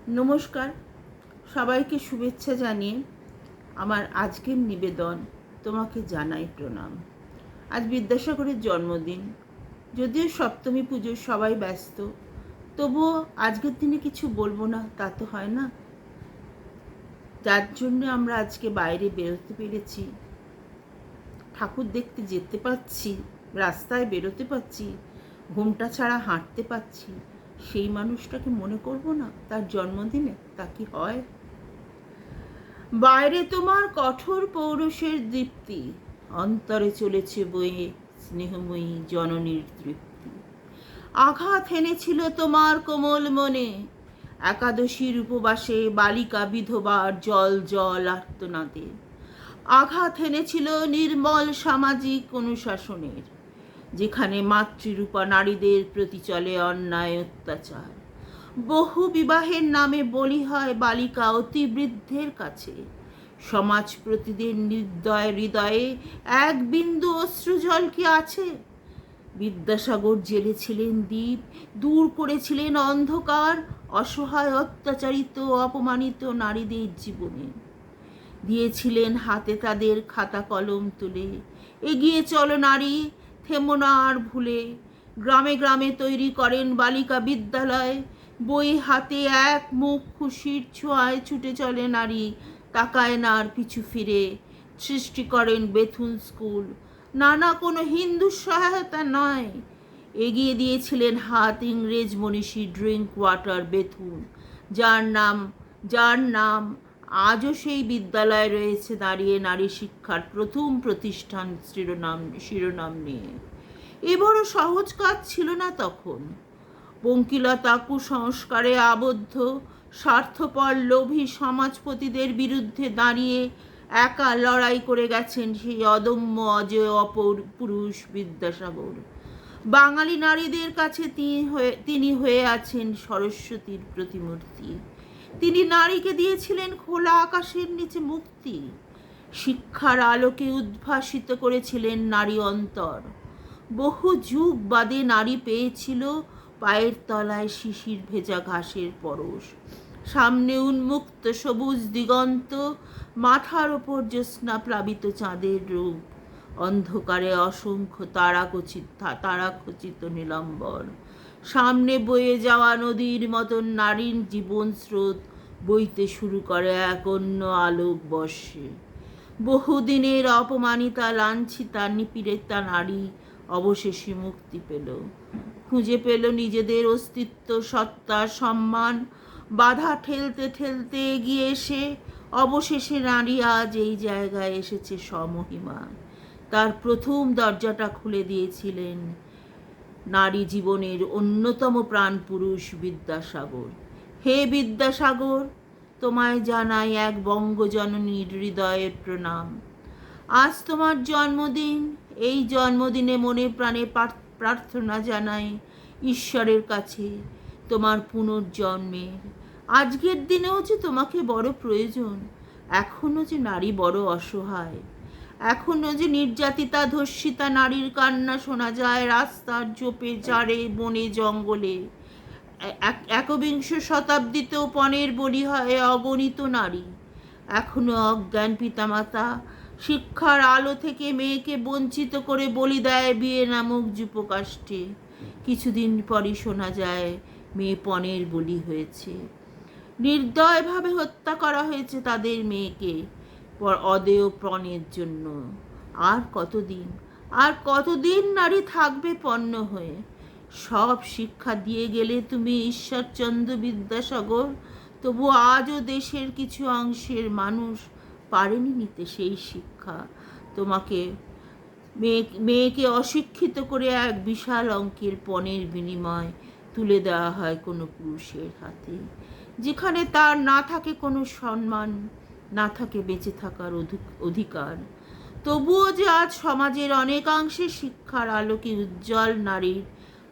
নমস্কার, সবাইকে শুভেচ্ছা জানিয়ে আমার আজকের নিবেদন তোমাকে জানাই প্রণাম। আজ বিদ্যাসাগরের জন্মদিন। যদিও সপ্তমী পুজোর সবাই ব্যস্ত, তবুও আজকের দিনে কিছু বলবো না তা তো হয় না। যার জন্য আমরা আজকে বাইরে বেরোতে পেরেছি, ঠাকুর দেখতে যেতে পারছি, রাস্তায় বেরোতে পারছি, ঘুমটা ছাড়া হাঁটতে পারছি, সেই মানুষটাকে মনে করব না তার জন্মদিনে? তা কি হয়? বাইরে তোমার কঠোর পৌরুষের দীপ্তি, অন্তরে চলেছে বয়ে স্নেহময়ী জননীর তৃপ্তি। আঘাত হেনেছিল তোমার কোমল মনে, একাদশীর উপবাসে বালিকা বিধবার জল জল আর্তনাদে। আঘাত হেনেছিল নির্মল সামাজিক অনুশাসনের, যেখানে মাতৃরূপা নারীদের প্রতি চলে অন্যায় অত্যাচার। বহু বিবাহের নামে বলি হয় বালিকা অতিবৃদ্ধের কাছে। সমাজ প্রতিদিন নির্দয় হৃদয়ে এক বিন্দু অশ্রুজল কি আছে? বিদ্যাসাগর জেলেছিলেন দ্বীপ, দূর করেছিলেন অন্ধকার, অসহায় অত্যাচারিত অপমানিত নারীদের জীবনে। দিয়েছিলেন হাতে তাদের খাতা কলম তুলে, এগিয়ে চলো নারী, থেমো না আর ভুলে। গ্রামে গ্রামে তৈরি করেন বালিকা বিদ্যালয়, বই হাতে এক মুখ খুশির ছোঁয়ায় ছুটে চলে নারী, তাকায় না আর পিছু ফিরে। সৃষ্টি করেন বেথুন স্কুল, নানা কোনো হিন্দু সহায়তা নয়। এগিয়ে দিয়েছিলেন হাত ইংরেজ মনীষী ড্রিঙ্ক ওয়াটার বেথুন, যার নাম আজও সেই বিদ্যালয়ে রয়েছে দাঁড়িয়ে নারী শিক্ষার প্রথম প্রতিষ্ঠান শিরোনাম নিয়ে। এ বড় সহজ কাজ ছিল না তখন। পঙ্কিলতা কুসংস্কারে আবদ্ধ স্বার্থপর লোভী সমাজপতিদের বিরুদ্ধে দাঁড়িয়ে একা লড়াই করে গেছেন সেই অদম্য অজেয় পুরুষ বিদ্যাসাগর। বাঙালি নারীদের কাছে তিনি হয়ে আছেন সরস্বতীর প্রতিমূর্তি। তিনি নারীকে দিয়েছিলেন খোলা আকাশের নিচে মুক্তি, শিক্ষার আলোকে উদ্ভাসিত করেছিলেন নারী অন্তর। বহু যুগ বাদে নারী পেয়েছিল পায়ের তলায় শিশির ভেজা ঘাসের পরশ, সামনে উন্মুক্ত সবুজ দিগন্ত, মাথার ওপর জ্যোৎস্না প্লাবিত চাঁদের রূপ, অন্ধকারে অসংখ্য তারাখচিত নীলাম্বর। সামনে বয়ে যাওয়া নদীর মতন নারীর জীবন স্রোত বইতে শুরু করে এক অন্য আলোক বর্ষে। বহুদিনের অপমানিতা লাঞ্ছিতা নিপীড়িতা নারী অবশেষে মুক্তি পেল, খুঁজে পেল নিজেদের অস্তিত্ব, সত্তা, সম্মান। বাধা ঠেলতে ঠেলতে এগিয়ে এসে অবশেষে নারী আজ এই জায়গায় এসেছে স্বমহিমা। তার প্রথম দরজাটা খুলে দিয়েছিলেন নারী জীবনের অন্যতম প্রাণপুরুষ বিদ্যাসাগর। হে বিদ্যাসাগর, তোমায় জানাই এক বঙ্গজননীর হৃদয়ের প্রণাম। আজ তোমার জন্মদিন। এই জন্মদিনে মনে প্রাণে প্রার্থনা জানাই ঈশ্বরের কাছে তোমার পুনর্জন্মের। আজকের দিনেও যে তোমাকে বড় প্রয়োজন, এখনও যে নারী বড় অসহায়, এখনও যে নির্যাতিতা ধর্ষিতা নারীর কান্না শোনা যায় রাস্তার ঝোপে ঝাড়ে বনে জঙ্গলে। একবিংশ শতাব্দীতেও পণের বলি হয় অগণিত নারী। এখনো অজ্ঞান পিতামাতা শিক্ষার আলো থেকে মেয়েকে বঞ্চিত করে বলি দেয় বিয়ে নামক যুপকাষ্ঠে। কিছুদিন পরই শোনা যায় মেয়ে পণের বলি হয়েছে, নির্দয়ভাবে হত্যা করা হয়েছে তাদের মেয়েকে অদেয় পণের জন্য। আর কতদিন নারী থাকবে পণ্য হয়ে? সব শিক্ষা দিয়ে গেলে তুমি ঈশ্বরচন্দ্র বিদ্যাসাগর, তবু আজও দেশের কিছু অংশের মানুষ পারেনি নিতে সেই শিক্ষা। তোমাকে মেয়েকে অশিক্ষিত করে এক বিশাল অঙ্কের পণের বিনিময় তুলে দেওয়া হয় কোনো পুরুষের হাতে, যেখানে তার না থাকে কোনো সম্মান, না থাকে বেঁচে থাকার অধিকার। তবুও যে আজ সমাজের অনেকাংশে শিক্ষার আলোকে উজ্জ্বল নারীর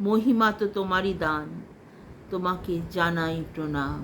মহিমা তো তোমারই দান। তোমাকে জানাই প্রণাম।